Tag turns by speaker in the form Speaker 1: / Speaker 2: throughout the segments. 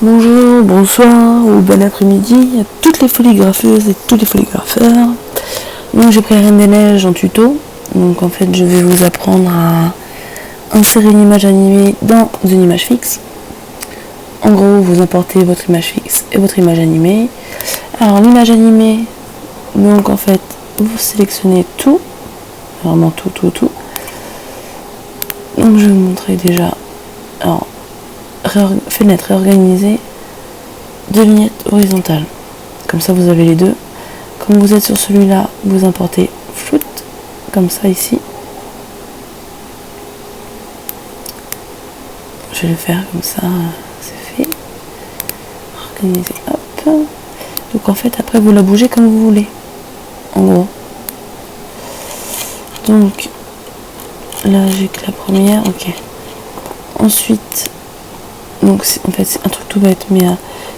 Speaker 1: Bonjour, bonsoir ou bon après-midi à toutes les polygrapheuses et tous les polygrapheurs. Donc j'ai pris Reine des Neiges en tuto. Donc en fait je vais vous apprendre à insérer une image animée dans une image fixe. En gros vous importez votre image fixe et votre image animée. Alors l'image animée, donc en fait vous sélectionnez tout, vraiment tout. Donc je vais vous montrer déjà. Alors fenêtre réorganisée, deux vignettes horizontales. Comme ça vous avez les deux. Comme vous êtes sur celui-là, vous importez float, comme ça ici. Je vais le faire comme ça, c'est fait. Organiser, hop. Donc en fait après vous la bougez comme vous voulez. En gros. Donc là j'ai que la première, ok. Ensuite, donc en fait c'est un truc tout bête, mais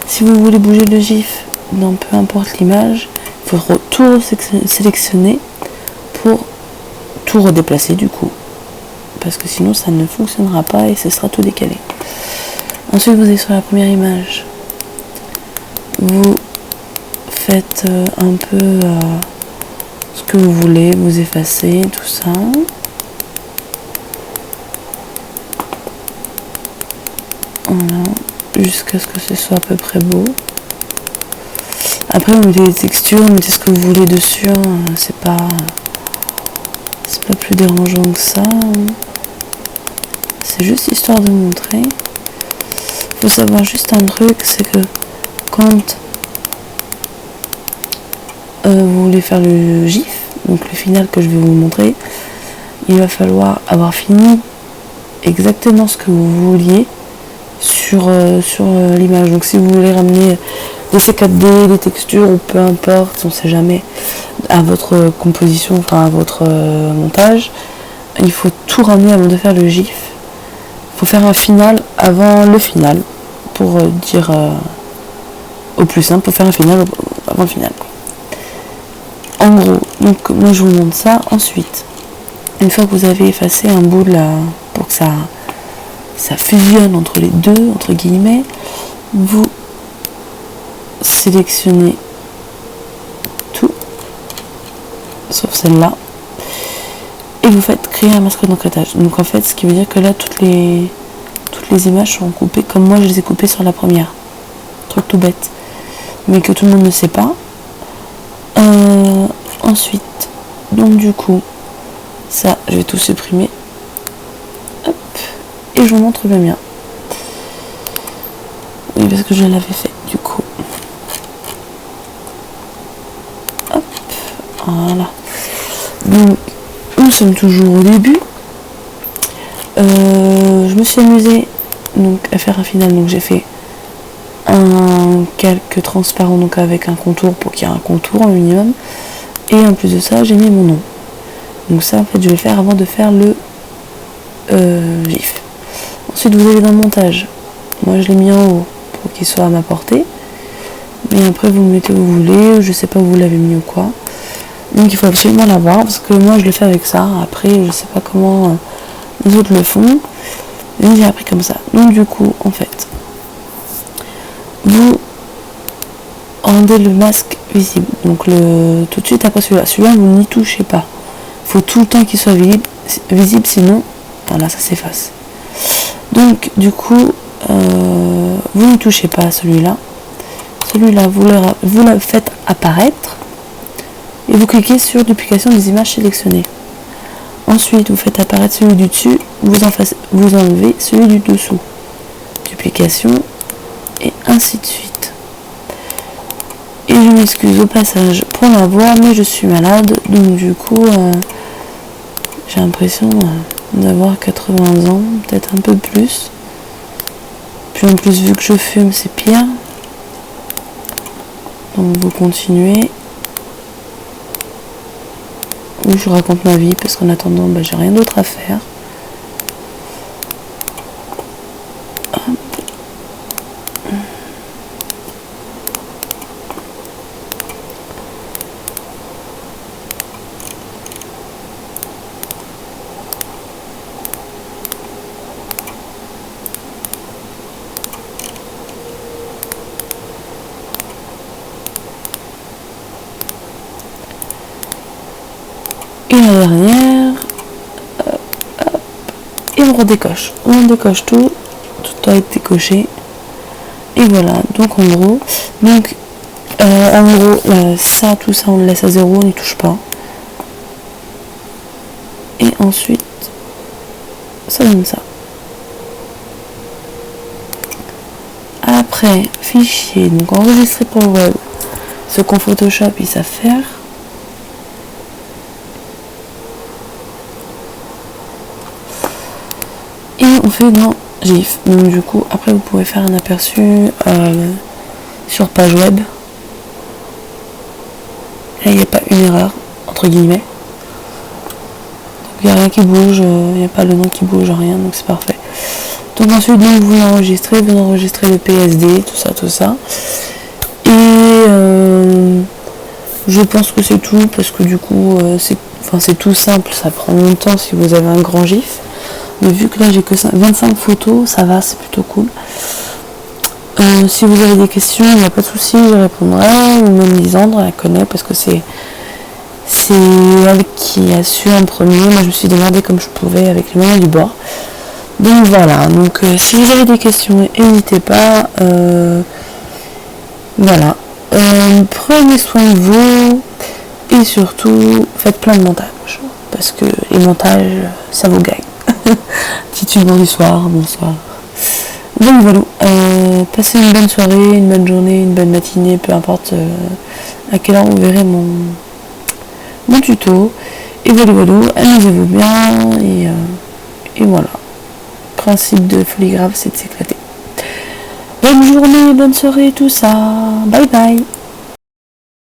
Speaker 1: si vous voulez bouger le GIF dans peu importe l'image, il faut tout sélectionner pour tout redéplacer du coup. Parce que sinon ça ne fonctionnera pas et ce sera tout décalé. Ensuite vous allez sur la première image. Vous faites un peu ce que vous voulez, vous effacez tout ça. Voilà, jusqu'à ce que ce soit à peu près beau. Après vous mettez des textures, vous mettez ce que vous voulez dessus, c'est pas plus dérangeant que ça. C'est juste histoire de montrer. Il faut savoir juste un truc, c'est que quand vous voulez faire le GIF, donc le final que je vais vous montrer, il va falloir avoir fini exactement ce que vous vouliez sur l'image. Donc si vous voulez ramener des C4D, des textures ou peu importe, on ne sait jamais, à votre composition, enfin à votre montage, il faut tout ramener avant de faire le GIF. Il faut faire un final avant le final, pour dire au plus simple, pour faire un final avant le final. En gros, donc moi je vous montre ça. Ensuite, une fois que vous avez effacé un bout de la, pour que ça fusionne entre les deux, entre guillemets, vous sélectionnez tout, sauf celle-là, et vous faites créer un masque d'encrêtage. Donc en fait, ce qui veut dire que là, toutes les images sont coupées comme moi je les ai coupées sur la première. Truc tout bête, mais que tout le monde ne sait pas. Ensuite, donc du coup, ça, je vais tout supprimer. Hop, et je vous montre le mien. Oui, parce que je l'avais fait, du coup. Hop, voilà. Donc, nous sommes toujours au début. Je me suis amusée donc, à faire un final. Donc, j'ai fait un calque transparent, donc avec un contour pour qu'il y ait un contour au minimum. Et en plus de ça, j'ai mis mon nom. Donc ça, en fait, je vais le faire avant de faire le GIF. Ensuite, vous allez dans le montage. Moi, je l'ai mis en haut pour qu'il soit à ma portée. Mais après, vous le mettez où vous voulez. Je sais pas où vous l'avez mis ou quoi. Donc, il faut absolument l'avoir parce que moi, je le fais avec ça. Après, je sais pas comment les autres le font. Mais j'ai appris comme ça. Donc, du coup, en fait, vous rendez le masque visible. Donc, tout de suite après celui-là, vous n'y touchez pas. Il faut tout le temps qu'il soit visible, sinon, voilà, ça s'efface. Donc, du coup, vous ne touchez pas à celui-là. Celui-là, vous le faites apparaître et vous cliquez sur duplication des images sélectionnées. Ensuite, vous faites apparaître celui du dessus, vous enlevez celui du dessous. Duplication et ainsi de suite. Et je m'excuse au passage pour la voix, mais je suis malade, donc du coup, j'ai l'impression d'avoir 80 ans, peut-être un peu plus. Puis en plus, vu que je fume, c'est pire. Donc vous continuez. Ou je raconte ma vie, parce qu'en attendant, j'ai rien d'autre à faire. redécoche. On décoche tout a été coché. Et voilà, donc en gros, ça, tout ça, on le laisse à 0, on n'y touche pas. Et ensuite, ça donne ça. Après, fichier, donc enregistrer pour le web, ce qu'en Photoshop ils savent faire. Et on fait dans GIF. Donc du coup, après vous pouvez faire un aperçu sur page web. Là, il n'y a pas une erreur, entre guillemets. Il n'y a rien qui bouge, il n'y a pas le nom qui bouge, rien, donc c'est parfait. Donc ensuite, donc, vous enregistrez le PSD, tout ça. Et je pense que c'est tout, parce que du coup, c'est tout simple, ça prend longtemps si vous avez un grand GIF. Mais vu que là, j'ai que 25 photos, ça va, c'est plutôt cool. Si vous avez des questions, il n'y a pas de souci, je répondrai, ou même Lisandre, elle connaît, parce que c'est elle qui a su en premier. Moi, je me suis demandé comme je pouvais avec les moyens du bord. Donc voilà, donc si vous avez des questions, n'hésitez pas. Voilà. Prenez soin de vous et surtout faites plein de montages. Parce que les montages, ça vous gagne. Petit humour du soir, bonsoir. Donc voilà, passez une bonne soirée, une bonne journée, une bonne matinée, peu importe à quelle heure vous verrez mon tuto. Et voilà, amusez-vous bien et voilà. Le principe de Foligraphe, c'est de s'éclater. Bonne journée, bonne soirée, tout ça. Bye bye.